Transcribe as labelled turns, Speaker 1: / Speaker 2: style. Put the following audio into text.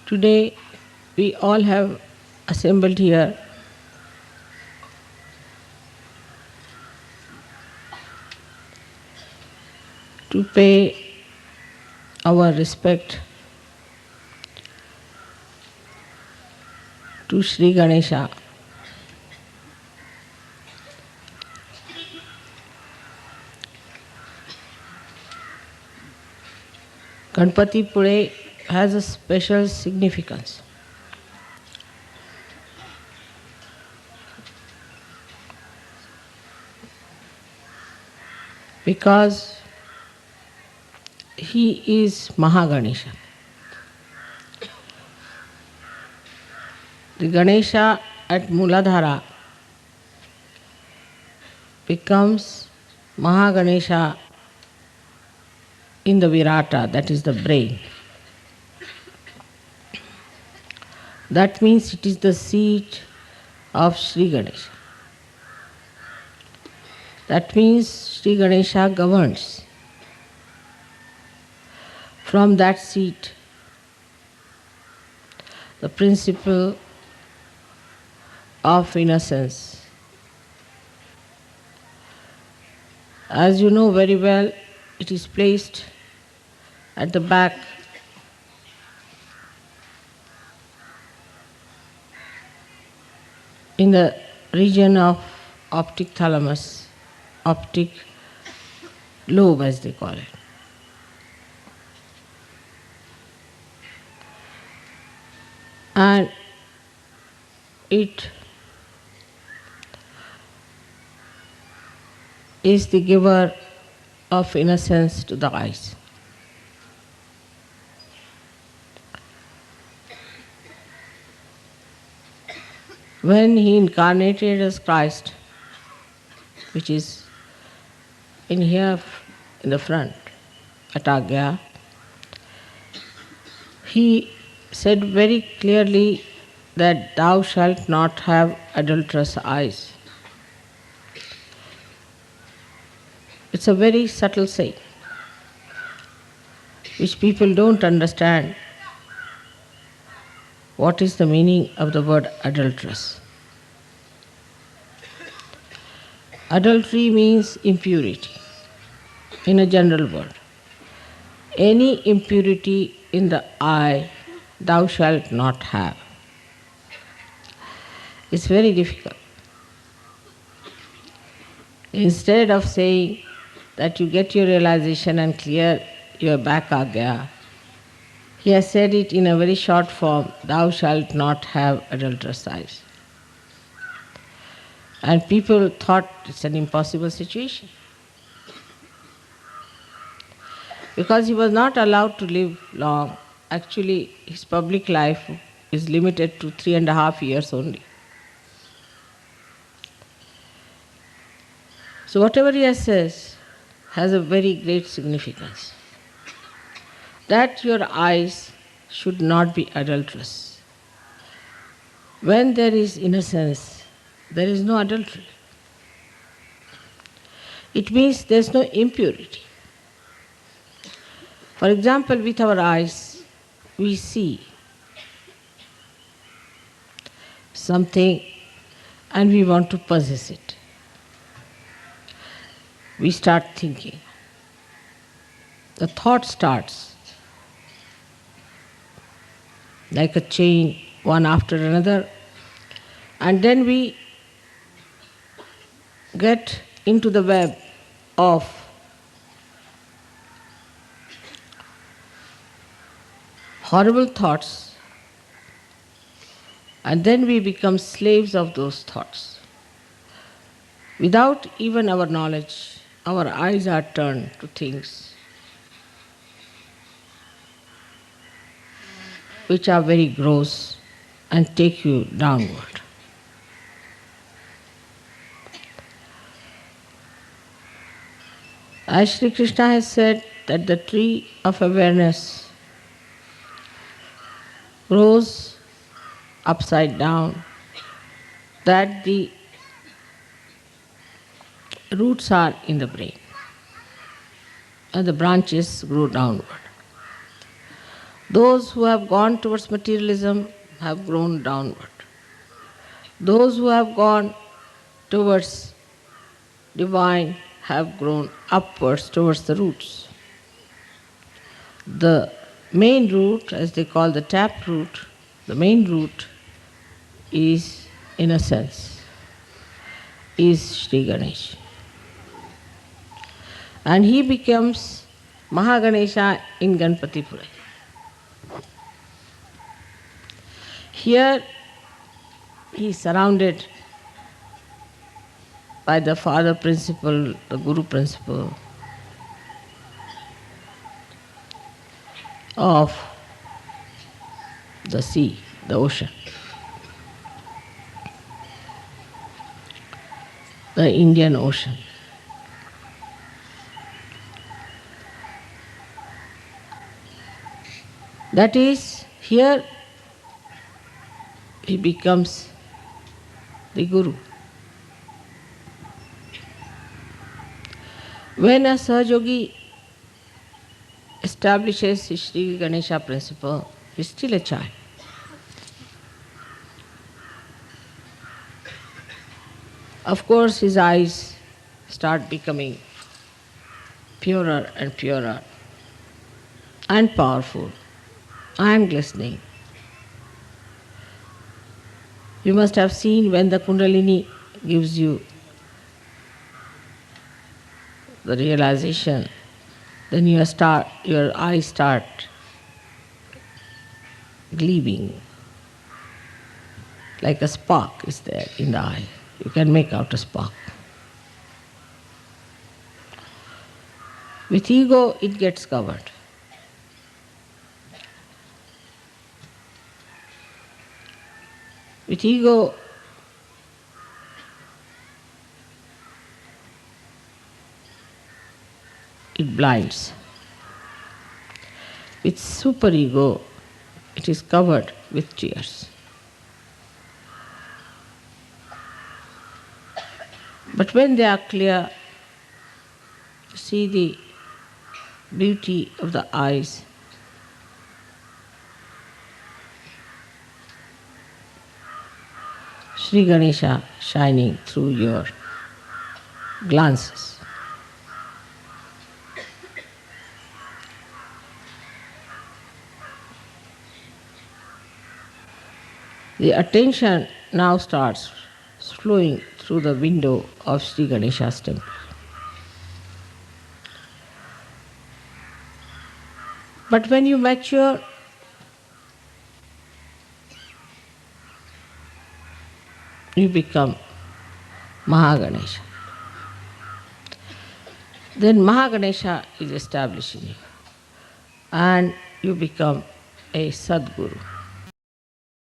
Speaker 1: Today we all have assembled here to pay our respect to Sri Ganesha. Ganpati Pule has a special significance. Because he is Mahaganesha. The Ganesha at Muladhara becomes Mahaganesha in the Virata, that is the brain. That means it is the seat of Sri Ganesha. That means Sri Ganesha governs. From that seat, the principle of innocence. As you know very well, it is placed at the back in the region of optic thalamus, optic lobe as they call it. And it is the giver of innocence to the eyes. When he incarnated as Christ, which is in here in the front, at Agya, he said very clearly that thou shalt not have adulterous eyes. It's a very subtle saying, which people don't understand. What is the meaning of the word adulterous? Adultery means impurity, in a general word. Any impurity in the eye thou shalt not have. It's very difficult. Instead of saying that you get your realization and clear your back agya, he has said it in a very short form, thou shalt not have adulterous eyes. And people thought it's an impossible situation. Because he was not allowed to live long. Actually, his public life is limited to 3.5 years only. So whatever he says has a very great significance. That your eyes should not be adulterous. When there is innocence, there is no adultery. It means there is no impurity. For example, with our eyes, we see something and we want to possess it. We start thinking. The thought starts like a chain, one after another, and then we get into the web of horrible thoughts, and then we become slaves of those thoughts. Without even our knowledge, our eyes are turned to things which are very gross and take you downward. As Sri Krishna has said that the tree of awareness grows upside down, that the roots are in the brain and the branches grow downward. Those who have gone towards materialism have grown downward. Those who have gone towards divine have grown upwards towards the roots. The main root, as they call the tap root, the main root is, in a sense, is Sri Ganesh. And he becomes Mahaganesha in Ganpatipura. Here he is surrounded by the father principle, the guru principle of the sea, the ocean, the Indian Ocean. That is, here he becomes the guru. When a sahajyogi establishes his Sri Ganesha principle, he is still a child. Of course, his eyes start becoming purer and purer and powerful and glistening. You must have seen when the Kundalini gives you the realization, then your eyes start gleaming, like a spark is there in the eye. You can make out a spark. With ego, it gets covered. With ego, it blinds. With superego, it is covered with tears. But when they are clear, you see the beauty of the eyes. Sri Ganesha shining through your glances. The attention now starts flowing through the window of Sri Ganesha's temple. But when you mature, you become Mahaganesha. Then Mahaganesha is established in you, and you become a Sadguru.